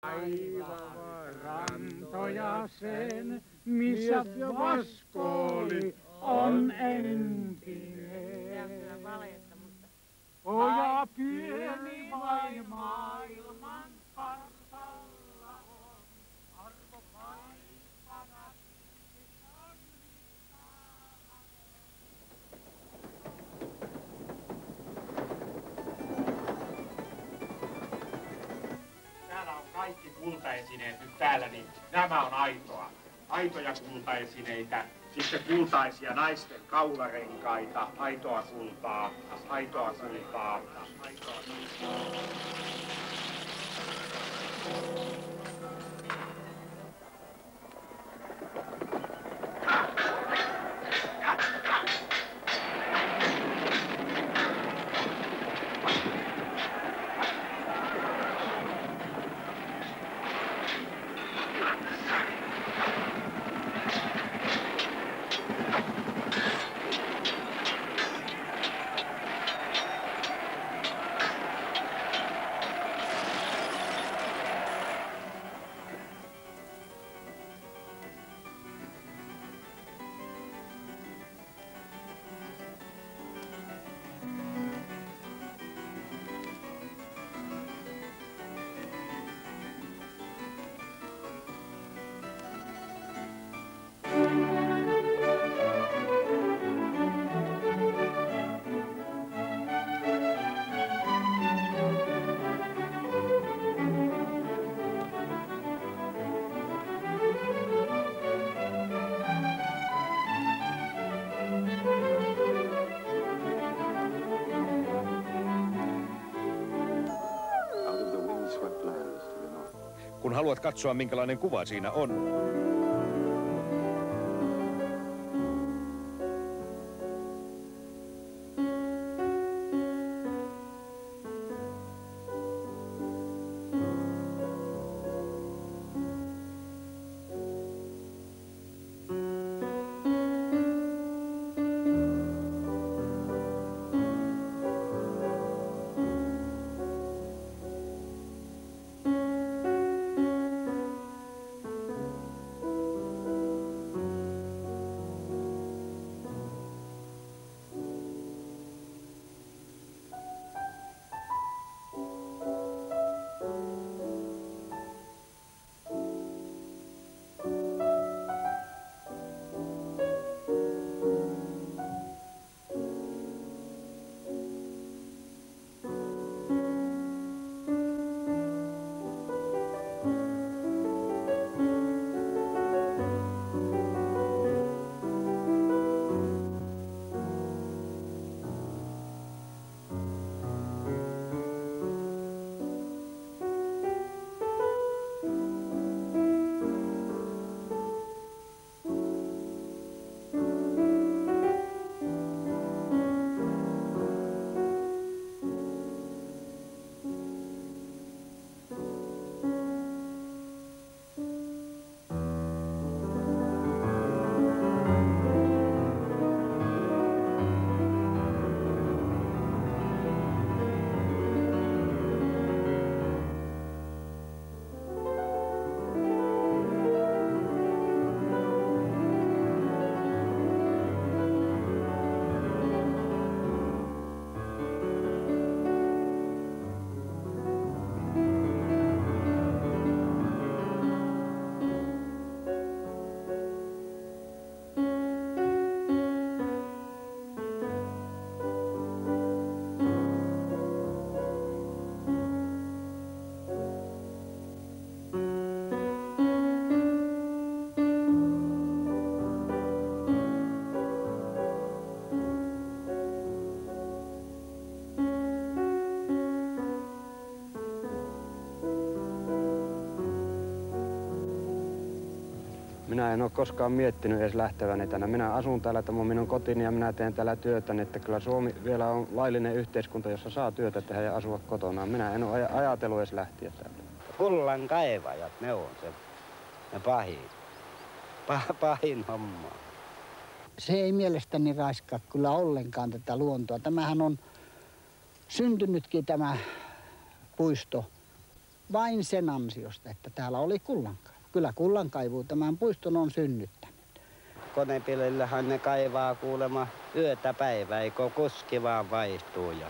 Aivan rantoja sen, missä vaskooli on entinen. Poja pieni vain maailman kartalla on, arvopaikkana Täällä on kaikki kultaesineet nyt täällä, niin nämä on aitoa. Aitoja kultaesineitä, sitten kultaisia naisten kaularenkaita, aitoa kultaa, aitoa kultaa, aitoa kultaa. Kun haluat katsoa, minkälainen kuva siinä on. Minä en ole koskaan miettinyt edes lähteväni tänne. Minä asun täällä, tämä on minun kotini ja minä teen täällä työtä, niin että kyllä Suomi vielä on laillinen yhteiskunta, jossa saa työtä tehdä ja asua kotona. Minä en ole ajatellut edes lähteä täältä. Kullan kaivajat, ne on se pahin homma. Se ei mielestäni raiskaa kyllä ollenkaan tätä luontoa. Tämähän on syntynytkin tämä puisto vain sen ansiosta, että täällä oli kullankaivu. Kyllä kullankaivu tämän puiston on synnyttänyt. Konepilillähän ne kaivaa kuulemma yötä päivää, eikö kuski vaan vaihtuu ja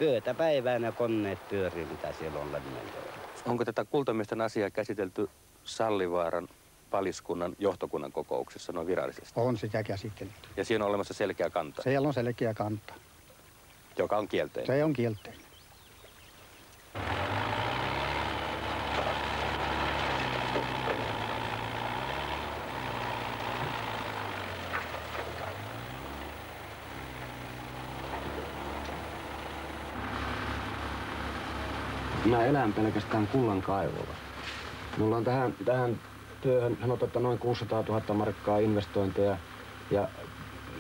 yötä päivää ne koneet pyörii, mitä siellä on Lemmenjoella. Onko tätä kultamiesten asiaa käsitelty Sallivaaran paliskunnan johtokunnan kokouksessa noin virallisesti? On sitä käsitelty. Ja siinä on olemassa selkeä kanta? Siellä on selkeä kanta. Joka on kielteinen? Se on kielteinen. Mä elän pelkästään kullankaivulla. Mulla on tähän työhön sanotaan, että noin 600 000 markkaa investointeja ja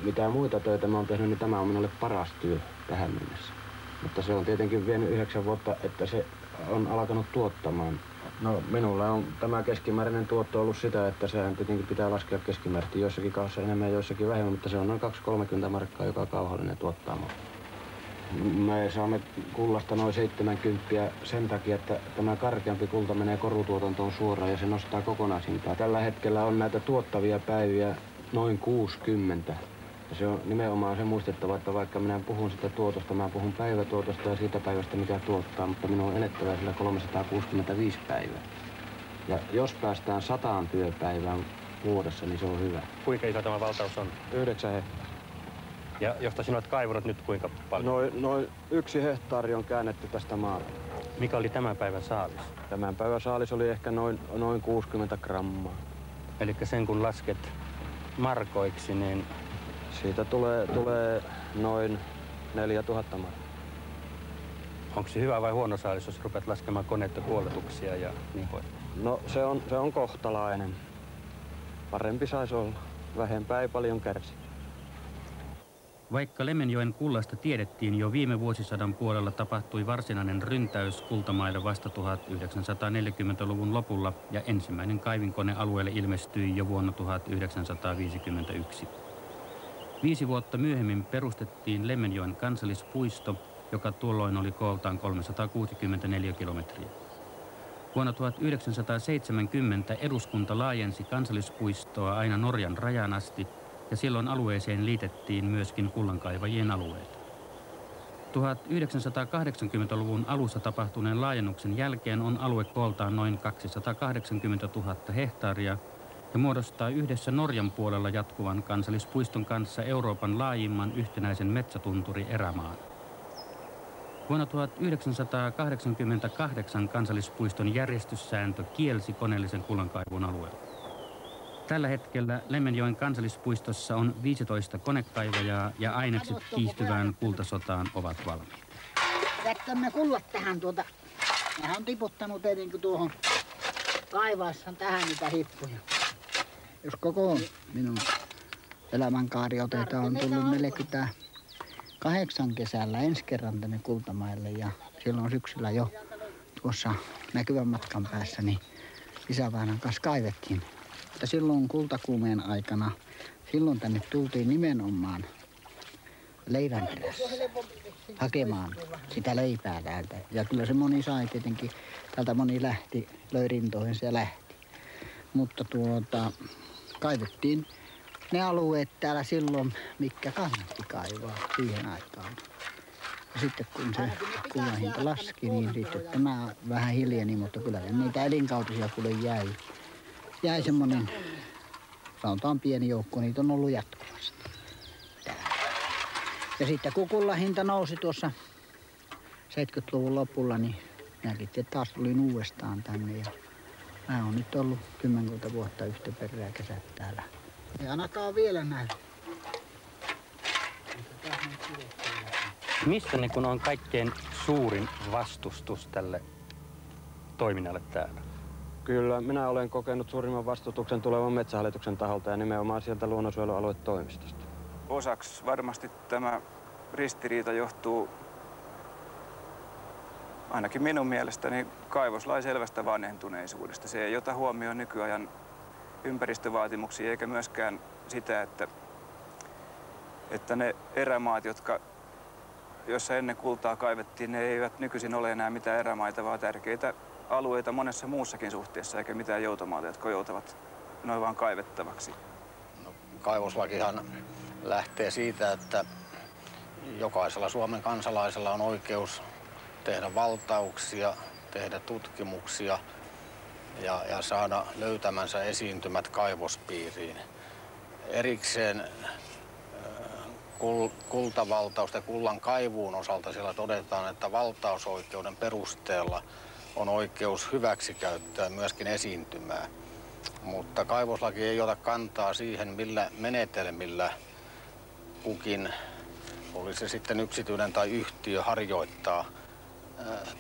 mitä muita töitä mä oon tehnyt, niin tämä on minulle paras työ tähän mennessä. Mutta se on tietenkin vienyt 9 vuotta, että se on alkanut tuottamaan. No minulla on tämä keskimääräinen tuotto ollut sitä, että sehän tietenkin pitää laskea keskimääräisesti joissakin kauhassa enemmän ja joissakin vähemmän, mutta se on noin 230 markkaa joka kauhallinen tuottaa. Me saamme kullasta noin 70 sen takia, että tämä karkeampi kulta menee korutuotantoon suoraan ja se nostaa kokonaishintaa. Tällä hetkellä on näitä tuottavia päiviä noin 60. Ja se on nimenomaan se muistettava, että vaikka minä puhun sitä tuotosta, mä puhun päivätuotosta ja siitä päivästä, mikä tuottaa, mutta minun on elettävä sillä 365 päivää. Ja jos päästään 100 työpäivään vuodessa, niin se on hyvä. Kuinka iso tämä valtaus on? 9 hehtaaria. Ja josta sinä olet kaivannut nyt kuinka paljon? Noin 1 hehtaari on käännetty tästä maata. Mikä oli tämän päivän saalis? Tämän päivän saalis oli ehkä noin 60 grammaa. Eli sen kun lasket markoiksi, niin siitä tulee noin 4000 markkaa. onko se hyvä vai huono saalis, jos rupeat laskemaan koneiden kuoletuksia ja niin pois? No se on kohtalainen. Parempi saisi olla. Vähempää ei paljon kärsi. Vaikka Lemmenjoen kullasta tiedettiin jo viime vuosisadan puolella, tapahtui varsinainen ryntäys kultamaille vasta 1940-luvun lopulla ja ensimmäinen kaivinkone alueelle ilmestyi jo vuonna 1951. 5 vuotta myöhemmin perustettiin Lemmenjoen kansallispuisto, joka tuolloin oli kooltaan 364 kilometriä. Vuonna 1970 eduskunta laajensi kansallispuistoa aina Norjan rajan asti, ja silloin alueeseen liitettiin myöskin kullankaivajien alueet. 1980-luvun alussa tapahtuneen laajennuksen jälkeen on alue kooltaan noin 280 000 hehtaaria ja muodostaa yhdessä Norjan puolella jatkuvan kansallispuiston kanssa Euroopan laajimman yhtenäisen metsätunturi erämaan. Vuonna 1988 kansallispuiston järjestyssääntö kielsi koneellisen kullankaivun alueella. Tällä hetkellä Lemmenjoen kansallispuistossa on 15 konekaivajaa ja ainekset kiihtyvään kultasotaan ovat valmiit. Jättämme kullat tähän Nehän on tiputtanut tietenkin tuohon kaivaessaan tähän niitä hippuja. Jos koko minun elämänkaari otetaan, on tullut 48 kesällä ensi kerran tänne Kultamaille ja silloin syksyllä jo tuossa näkyvän matkan päässä niin isävainajan kanssa kaivettiin. Mutta silloin kultakuumeen aikana, silloin tänne tultiin nimenomaan leivän perässä hakemaan sitä leipää täältä. Ja kyllä se moni sai tietenkin, täältä moni löi rintoihinsa ja lähti. Mutta kaivettiin ne alueet täällä silloin, mikä kannatti kaivaa siihen aikaan. Ja sitten kun se kullan hinta laski, niin sitten tämä vähän hiljeni, mutta kyllä niitä elinkautisia kuule jäi semmoinen, sanotaan pieni joukko, niitä on ollut jatkuvasti täällä. Ja sitten kun kullan hinta nousi tuossa 70-luvun lopulla, niin minäkin taas tulin uudestaan tänne. Ja mä oon nyt ollut 10 vuotta yhtä perää kesät täällä. Ei ainakaan vielä näy. Missä niin kun on kaikkein suurin vastustus tälle toiminnalle täällä? Kyllä, minä olen kokenut suurimman vastustuksen tulevan Metsähallituksen taholta ja nimenomaan sieltä luonnonsuojelualuetoimistosta. Osaksi varmasti tämä ristiriita johtuu ainakin minun mielestäni kaivoslain selvästä vanhentuneisuudesta. Se ei ota huomioon nykyajan ympäristövaatimuksia eikä myöskään sitä, että ne erämaat, joissa ennen kultaa kaivettiin, ne eivät nykyisin ole enää mitään erämaita, vaan tärkeitä alueita monessa muussakin suhteessa, eikä mitään joutomaata, jotka joutavat noin vaan kaivettavaksi. No, kaivoslakihan lähtee siitä, että jokaisella Suomen kansalaisella on oikeus tehdä valtauksia, tehdä tutkimuksia ja saada löytämänsä esiintymät kaivospiiriin. Erikseen kultavaltausta ja kullan kaivuun osalta siellä todetaan, että valtausoikeuden perusteella on oikeus hyväksikäyttää myöskin esiintymää. Mutta kaivoslaki ei ota kantaa siihen, millä menetelmillä kukin, oli se sitten yksityinen tai yhtiö, harjoittaa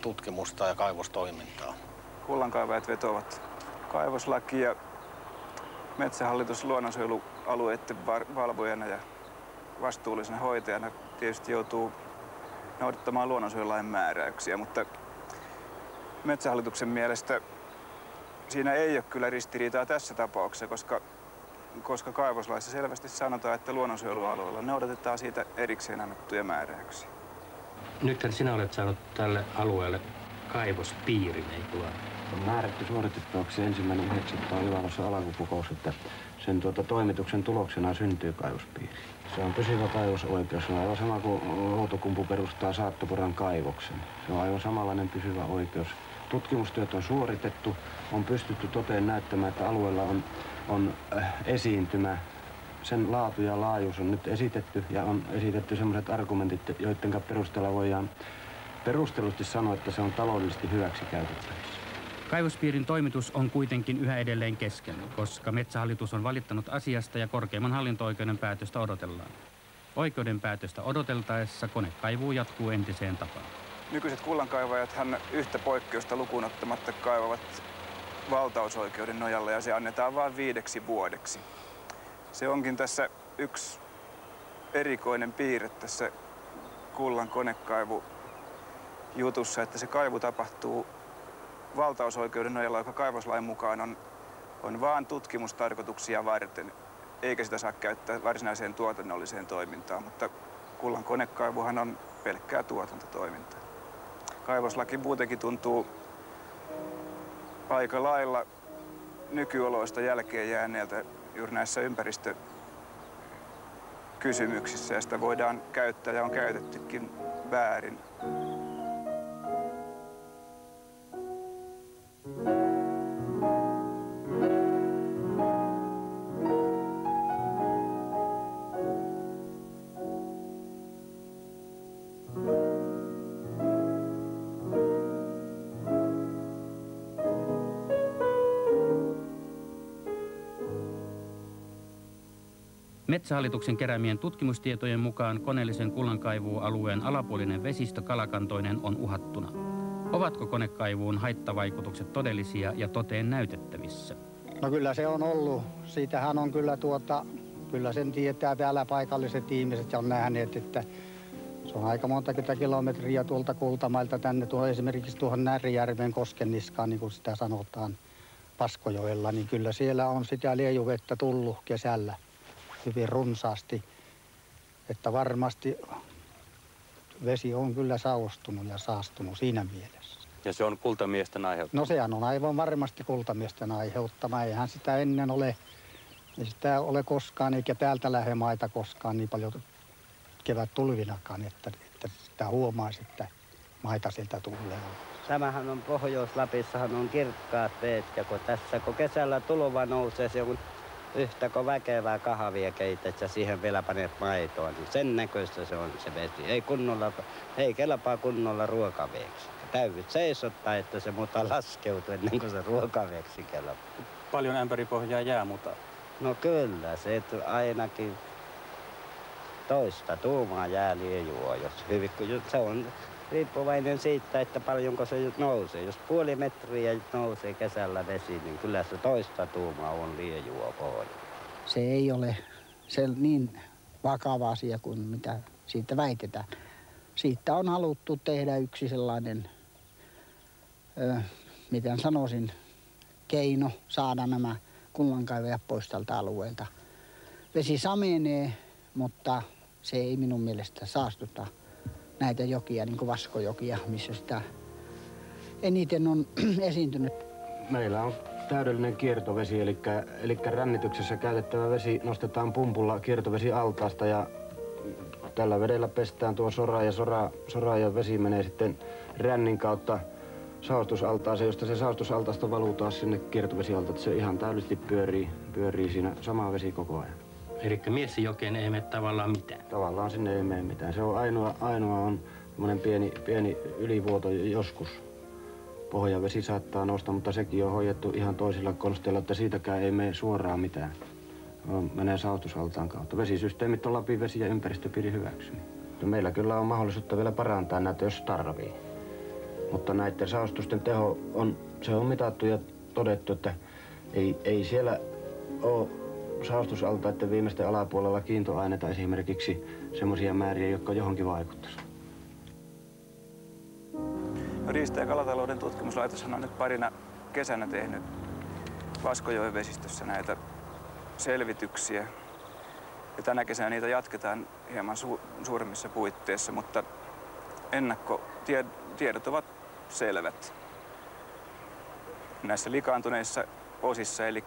tutkimusta ja kaivostoimintaa. Kullankaivajat vetovat kaivoslaki ja Metsähallitus luonnonsuojelualueiden valvojana ja vastuullisena hoitajana tietysti joutuu noudattamaan luonnonsuojelulain määräyksiä, mutta Metsähallituksen mielestä siinä ei ole kyllä ristiriitaa tässä tapauksessa, koska kaivoslaissa selvästi sanotaan, että luonnonsuojelualueella noudatetaan siitä erikseen annettuja määräyksiä. Nyt sinä olet saanut tälle alueelle kaivospiirin, eikö vaan? On määrätty suoritettavaksi 1.9. Ylavossa alkukokous, että sen toimituksen tuloksena syntyy kaivospiiri. Se on pysyvä kaivosoikeus. Se on aivan sama kuin Outokumpu perustaa Saattopuran kaivoksen. Se on aivan samanlainen pysyvä oikeus. Tutkimustyöt on suoritettu, on pystytty toteen näyttämään, että alueella on esiintymä. Sen laatu ja laajuus on nyt esitetty ja on esitetty sellaiset argumentit, joiden perusteella voidaan perustellusti sanoa, että se on taloudellisesti hyväksikäytettävissä. Kaivospiirin toimitus on kuitenkin yhä edelleen kesken, koska Metsähallitus on valittanut asiasta ja korkeimman hallinto-oikeuden päätöstä odotellaan. Oikeuden päätöstä odoteltaessa konekaivuu jatkuu entiseen tapaan. Nykyiset kullankaivajathan yhtä poikkeusta lukuun ottamatta kaivavat valtausoikeuden nojalla ja se annetaan vain 5 vuodeksi. Se onkin tässä yksi erikoinen piirre tässä kullan konekaivujutussa, että se kaivu tapahtuu valtausoikeuden nojalla, joka kaivoslain mukaan on vain tutkimustarkoituksia varten, eikä sitä saa käyttää varsinaiseen tuotannolliseen toimintaan, mutta kullan konekaivuhan on pelkkää tuotantotoimintaa. Kaivoslaki muutenkin tuntuu aika lailla nykyoloista jälkeen jääneeltä juuri näissä ympäristökysymyksissä, ja sitä voidaan käyttää ja on käytettykin väärin. Metsähallituksen keräämien tutkimustietojen mukaan koneellisen kullankaivuualueen alapuolinen vesistö kalakantoinen on uhattuna. Ovatko konekaivuun haittavaikutukset todellisia ja toteen näytettävissä? No kyllä se on ollut. Siitähän on kyllä kyllä sen tietää täällä paikalliset ihmiset ja on nähneet, että se on aika monta kilometriä tuolta Kultamailta tänne esimerkiksi tuohon Närrijärven Koskenniskaan, niin kuin sitä sanotaan Paskojoella, niin kyllä siellä on sitä liejuvettä tullut kesällä hyvin runsaasti, että varmasti vesi on kyllä saostunut ja saastunut siinä mielessä. Ja se on kultamiesten aiheuttama? No sehän on aivan varmasti kultamiesten aiheuttama. Eihän sitä ennen ole, ei sitä ole koskaan, eikä täältä lähde maita koskaan niin paljon kevättulvinakaan, että sitä huomaisi, että maita sieltä tulee. Tämähän on Pohjois-Lapissahan on kirkkaat veet, ja kun kesällä tulva nousee, se on yhtä väkevää kahvia keität ja siihen vielä panet maitoa, niin sen näköistä se on se vesi. Ei kelpaa kunnolla ruokaveeksi. Täytyy seisottaa, että se muuta laskeutuu ennen kuin se ruokaveeksi kelpaa. Paljon ämpäripohjaa jää, mutta... No kyllä, se ainakin 2 tuumaa jää liejua, jos hyvin, se on riippuvainen siitä, että paljonko se nousee. Jos 0,5 metriä nousee kesällä vesi, niin kyllä se 2 tuumaa on liejua pohjalla. Se ei ole se niin vakava asia kuin mitä siitä väitetään. Siitä on haluttu tehdä yksi sellainen, miten sanoisin, keino saada nämä kullankaivajat pois tältä alueelta. Vesi samenee, mutta se ei minun mielestä saastuta näitä jokia, niin kuin Vaskojokia, missä sitä eniten on esiintynyt? Meillä on täydellinen kiertovesi, eli rännityksessä käytettävä vesi nostetaan pumpulla kiertovesialtaasta ja tällä vedellä pestään tuo sora ja vesi menee sitten rännin kautta saostusaltaaseen, josta se saostusaltaasta valuu taas sinne kiertovesialtaan, että se ihan täydellisesti pyörii siinä sama vesi koko ajan. Eli Miessijokeen ei mene tavallaan mitään? Tavallaan sinne ei mene mitään. Se on ainoa on semmoinen pieni ylivuoto joskus. Pohjavesi saattaa nousta, mutta sekin on hoidettu ihan toisilla konsteilla, että siitäkään ei mene suoraan mitään. Menee saostusaltaan kautta. Vesisysteemit on Lapin vesi- ja ympäristöpiirin hyväksymiä. Meillä kyllä on mahdollisuutta vielä parantaa näitä, jos tarvii. Mutta näiden saostusten teho on mitattu ja todettu, että ei siellä ole saostusaltaiden viimeisten alapuolella kiintoaineita esimerkiksi semmoisia määriä, jotka johonkin vaikuttaisi. Riista- ja kalatalouden tutkimuslaitos on nyt parina kesänä tehnyt Vaskojoen vesistössä näitä selvityksiä. Ja tänä kesänä niitä jatketaan hieman suuremmissa puitteissa, mutta ennakkotiedot ovat selvät. Näissä likaantuneissa osissa, eli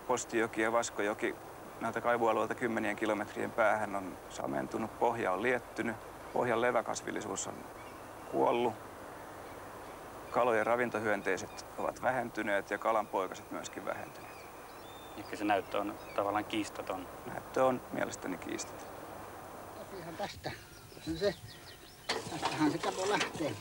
Postijoki ja Vaskojoki, näiltä kaivualueilta 10 kilometrien päähän on samentunut, pohja on liettynyt, pohjan leväkasvillisuus on kuollut. Kalojen ravintohyönteiset ovat vähentyneet ja kalanpoikaset myöskin vähentyneet. Eli se näyttö on tavallaan kiistaton? Näyttö on mielestäni kiistaton. Tästähän se kapo lähtee.